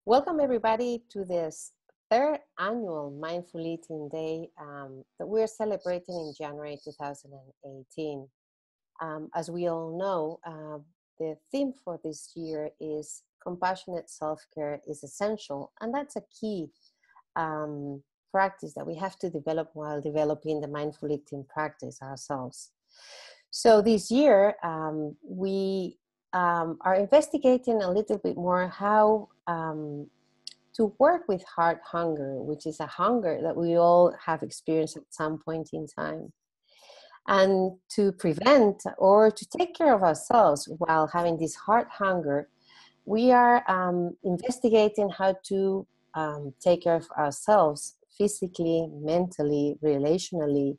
Welcome everybody to this third annual Mindful Eating Day that we're celebrating in January 2018. As we all know, the theme for this year is compassionate self-care is essential, and that's a key practice that we have to develop while developing the mindful eating practice ourselves. So this year, we are investigating a little bit more how to work with heart hunger, which is a hunger that we all have experienced at some point in time. And to prevent or to take care of ourselves while having this heart hunger, we are investigating how to take care of ourselves physically, mentally, relationally,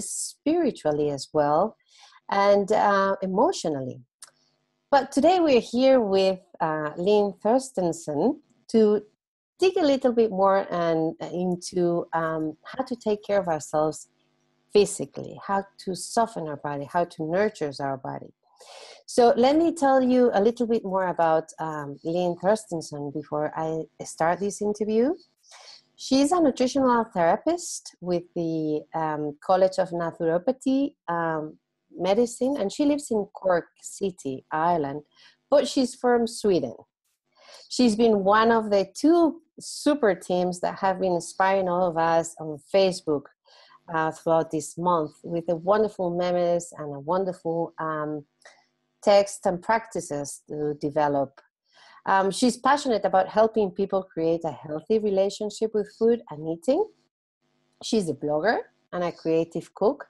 spiritually as well, and emotionally. But today we're here with Linn Thorstensson to dig a little bit more into how to take care of ourselves physically, how to soften our body, how to nurture our body. So let me tell you a little bit more about Linn Thorstensson before I start this interview. She's a nutritional therapist with the College of Naturopathy Medicine, and she lives in Cork City, Ireland, but she's from Sweden. She's been one of the two super teams that have been inspiring all of us on Facebook throughout this month with the wonderful memes and a wonderful text and practices to develop. She's passionate about helping people create a healthy relationship with food and eating. She's a blogger and a creative cook.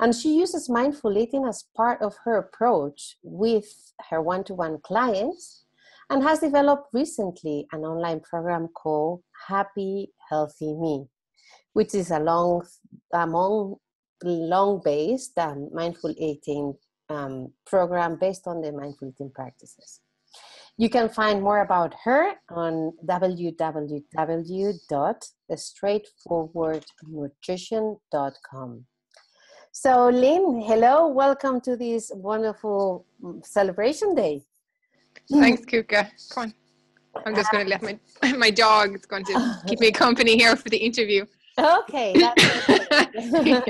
And she uses mindful eating as part of her approach with her one-to-one clients and has developed recently an online program called Happy Healthy Me, which is a long-based mindful eating program based on the mindful eating practices. You can find more about her on www.straightforwardnutrition.com. So Linn, hello, welcome to this wonderful celebration day. Thanks, Cuca. Come on. I'm just going to let my dog is going to keep me company here for the interview. Okay. That's Yeah.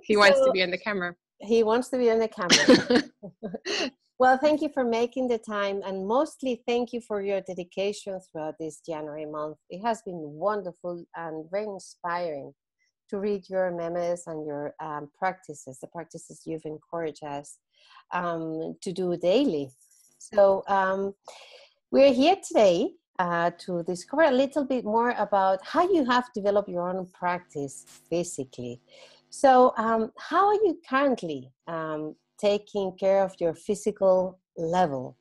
He wants to be on the camera. He wants to be on the camera. Well, thank you for making the time, and mostly thank you for your dedication throughout this January month. It has been wonderful and very inspiring to read your memes and your practices, the practices you've encouraged us to do daily. So we're here today to discover a little bit more about how you have developed your own practice physically. So how are you currently taking care of your physical level?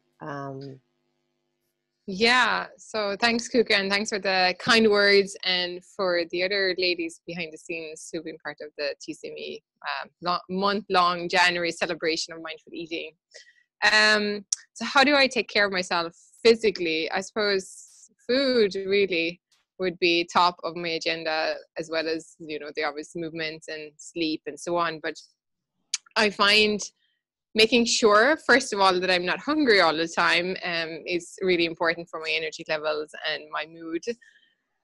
Yeah, so thanks, Cuca, and thanks for the kind words, and for the other ladies behind the scenes who've been part of the TCME month-long January celebration of mindful eating. So how do I take care of myself physically? I suppose food really would be top of my agenda, as well as, you know, the obvious movement and sleep and so on. But I find making sure, first of all, that I'm not hungry all the time is really important for my energy levels and my mood.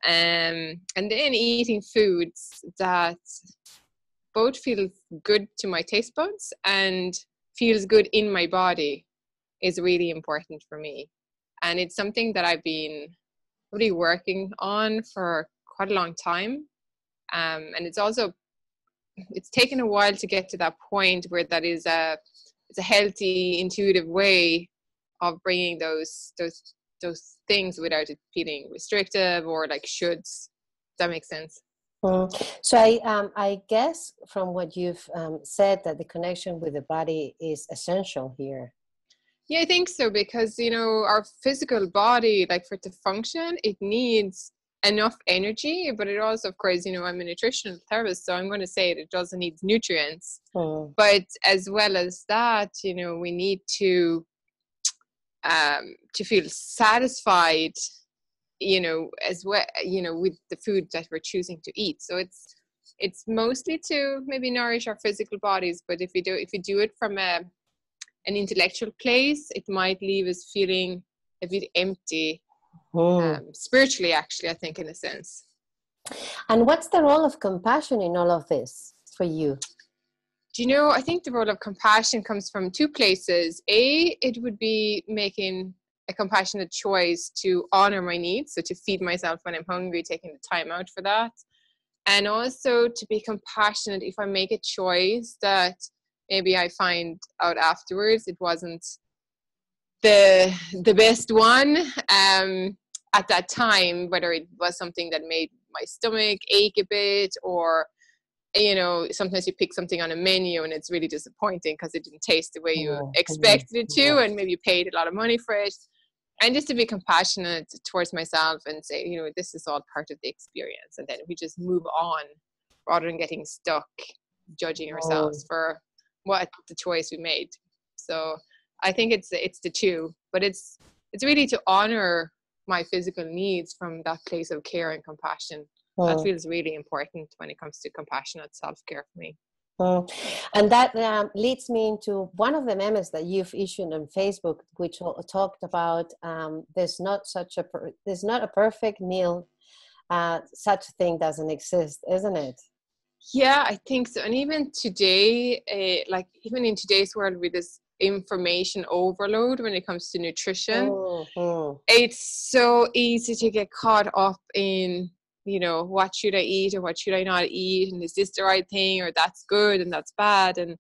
And then eating foods that both feel good to my taste buds and feels good in my body is really important for me. And it's something that I've been really working on for quite a long time. And it's taken a while to get to that point where that is it's a healthy, intuitive way of bringing those things without it feeling restrictive or like shoulds. Does that make sense? So I guess from what you've said that the connection with the body is essential here. Yeah, I think so, because, you know, our physical body, like for it to function, it needs enough energy, but it also, of course, you know, I'm a nutritional therapist, so I'm going to say it also needs nutrients. But as well as that, you know, we need to feel satisfied, you know, as well, you know, with the food that we're choosing to eat. So it's mostly to maybe nourish our physical bodies, but if we do it from an intellectual place, it might leave us feeling a bit empty, Mm. spiritually, actually, I think, in a sense. And what's the role of compassion in all of this for you? Do you know, I think the role of compassion comes from two places. It would be making a compassionate choice to honor my needs, so to feed myself when I'm hungry, taking the time out for that. And also to be compassionate if I make a choice that maybe I find out afterwards it wasn't the best one at that time, whether it was something that made my stomach ache a bit, or you know, sometimes you pick something on a menu and it's really disappointing because it didn't taste the way you expected it to, and maybe you paid a lot of money for it. And just to be compassionate towards myself and say, you know, this is all part of the experience, and then we just move on rather than getting stuck judging ourselves for what the choice we made. So I think it's the two, but it's really to honor my physical needs from that place of care and compassion. That feels really important when it comes to compassionate self-care for me. And that leads me into one of the memes that you've issued on Facebook, which talked about there's not a perfect meal. Such a thing doesn't exist, isn't it? Yeah, I think so. And even today, like even in today's world with this information overload when it comes to nutrition, it's so easy to get caught up in, you know, what should I eat or what should I not eat, and is this the right thing, or that's good and that's bad, and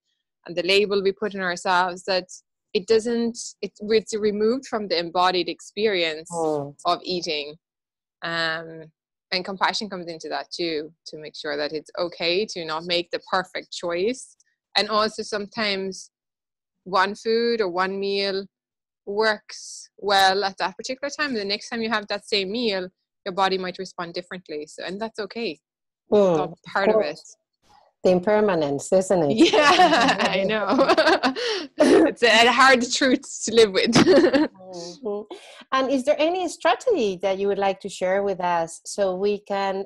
the label we put on ourselves, that it's removed from the embodied experience of eating. And compassion comes into that too, to make sure that it's okay to not make the perfect choice. And also sometimes one food or one meal works well at that particular time. The next time you have that same meal, your body might respond differently. So, and that's okay. It's all part of it. The impermanence, isn't it? Yeah, I know. It's a hard truth to live with. And is there any strategy that you would like to share with us so we can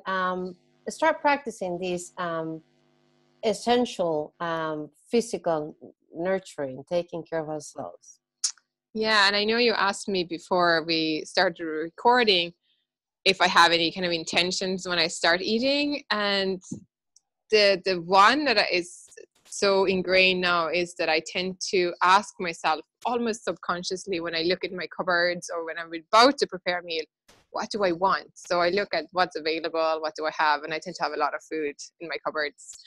start practicing this essential physical nurturing, taking care of ourselves? Yeah, and I know you asked me before we started recording if I have any kind of intentions when I start eating, and the one that is so ingrained now is that I tend to ask myself almost subconsciously when I look at my cupboards or when I'm about to prepare a meal, what do I want? So I look at what's available, what do I have, and I tend to have a lot of food in my cupboards.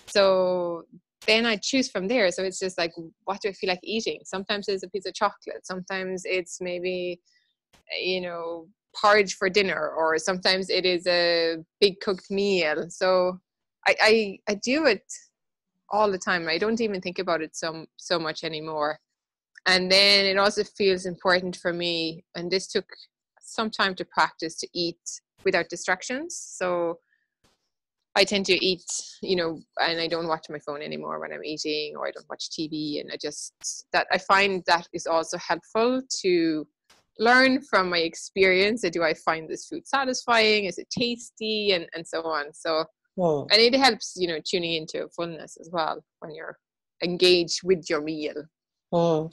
So then I choose from there. So it's just like, what do I feel like eating? Sometimes it's a piece of chocolate. Sometimes it's maybe, you know, porridge for dinner, or sometimes it is a big cooked meal. So I do it all the time. I don't even think about it so much anymore. And then it also feels important for me, and this took some time to practice, to eat without distractions. So I tend to eat, you know, and I don't watch my phone anymore when I'm eating, or I don't watch TV. And I find that is also helpful to learn from my experience. Do I find this food satisfying? Is it tasty? And so on. So, and it helps, you know, tuning into fullness as well when you're engaged with your meal. Well,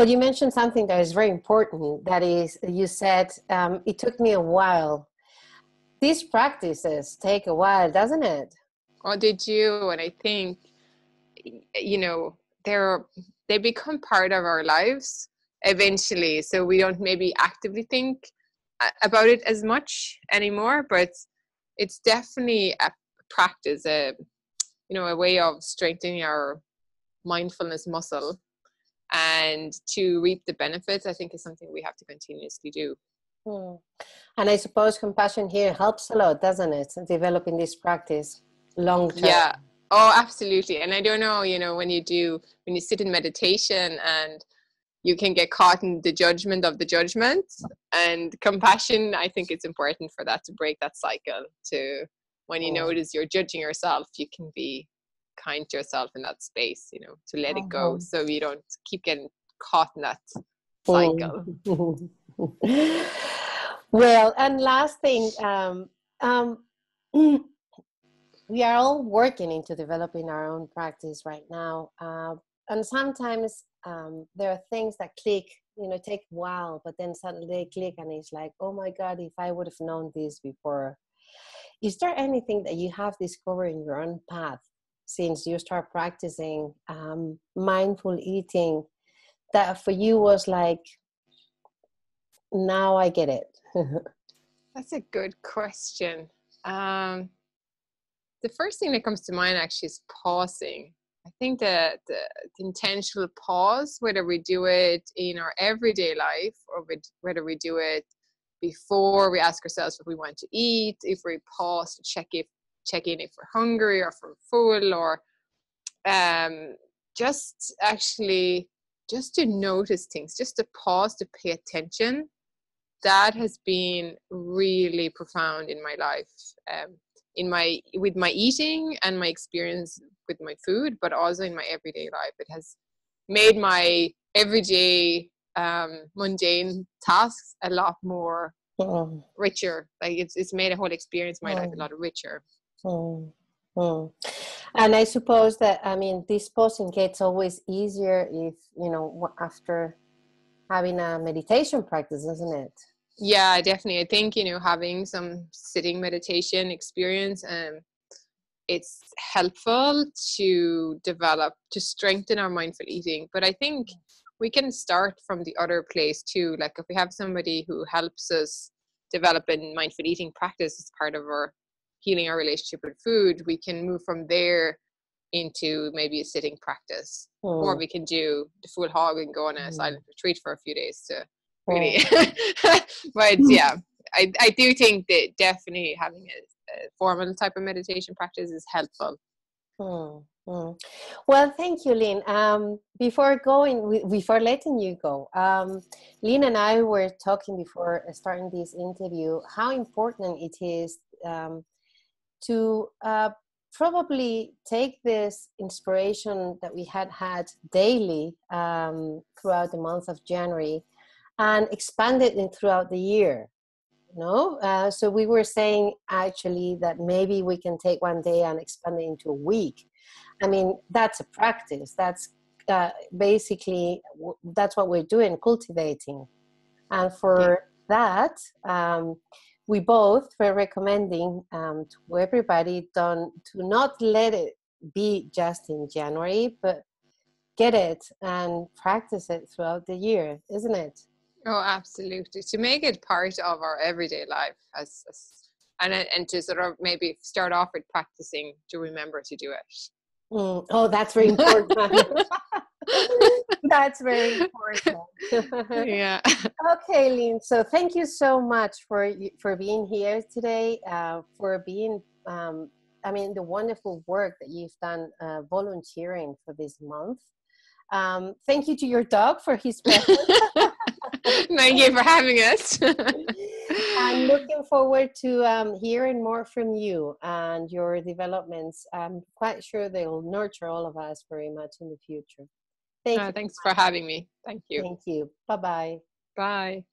you mentioned something that is very important. That is, you said, it took me a while. These practices take a while, doesn't it? Oh, did you? And I think, you know, they become part of our lives eventually. So we don't maybe actively think about it as much anymore, but it's definitely a practice, a way of strengthening our mindfulness muscle. And to reap the benefits, I think, is something we have to continuously do. And I suppose compassion here helps a lot, doesn't it? Developing this practice long term. Yeah. Oh, absolutely. And I don't know, you know, when you sit in meditation and you can get caught in the judgment of the judgment, and compassion, I think it's important for that, to break that cycle. To when you notice you're judging yourself, you can be kind to yourself in that space, you know, to let it go, so you don't keep getting caught in that cycle. Well, and last thing, we are all working into developing our own practice right now, and sometimes there are things that click take a while, but then suddenly they click and it's like, oh my God, if I would have known this before. Is there anything that you have discovered in your own path since you start practicing mindful eating that for you was like, now I get it? That's a good question. The first thing that comes to mind actually is pausing. I think that the intentional pause, whether we do it in our everyday life or whether we do it before we ask ourselves if we want to eat, if we pause to check in if we're hungry or if we're full, or just to notice things, just to pause, to pay attention. That has been really profound in my life, with my eating and my experience with my food, but also in my everyday life. It has made my everyday mundane tasks a lot more richer. Like it's made a whole experience of my life a lot richer. And I suppose that, this pausing gets always easier if, after having a meditation practice, isn't it? Yeah, definitely. I think, having some sitting meditation experience, it's helpful to strengthen our mindful eating. But I think we can start from the other place too. Like if we have somebody who helps us develop a mindful eating practice as part of our healing our relationship with food, we can move from there into maybe a sitting practice, or we can do the full hog and go on a silent retreat for a few days to really. But yeah, I do think that definitely having a formal type of meditation practice is helpful. Well, thank you, Linn. Before letting you go, Linn and I were talking before starting this interview how important it is to probably take this inspiration that we had daily throughout the month of January and expand it throughout the year. So we were saying actually that maybe we can take one day and expand it into a week. That's a practice. That's basically that's what we're doing, cultivating. And for that, we both were recommending to everybody to not let it be just in January, but get it and practice it throughout the year, isn't it? Oh, absolutely. To make it part of our everyday life, and to sort of maybe start off with practicing to remember to do it. Oh, that's very important. That's very important. Yeah. Okay, Linn. So thank you so much for being here today. For being, the wonderful work that you've done volunteering for this month. Thank you to your dog for his presence. Thank you for having us. I'm looking forward to hearing more from you and your developments. I'm quite sure they'll nurture all of us very much in the future. Thank you. Thanks for having me. Thank you. Thank you. Bye-bye. Bye.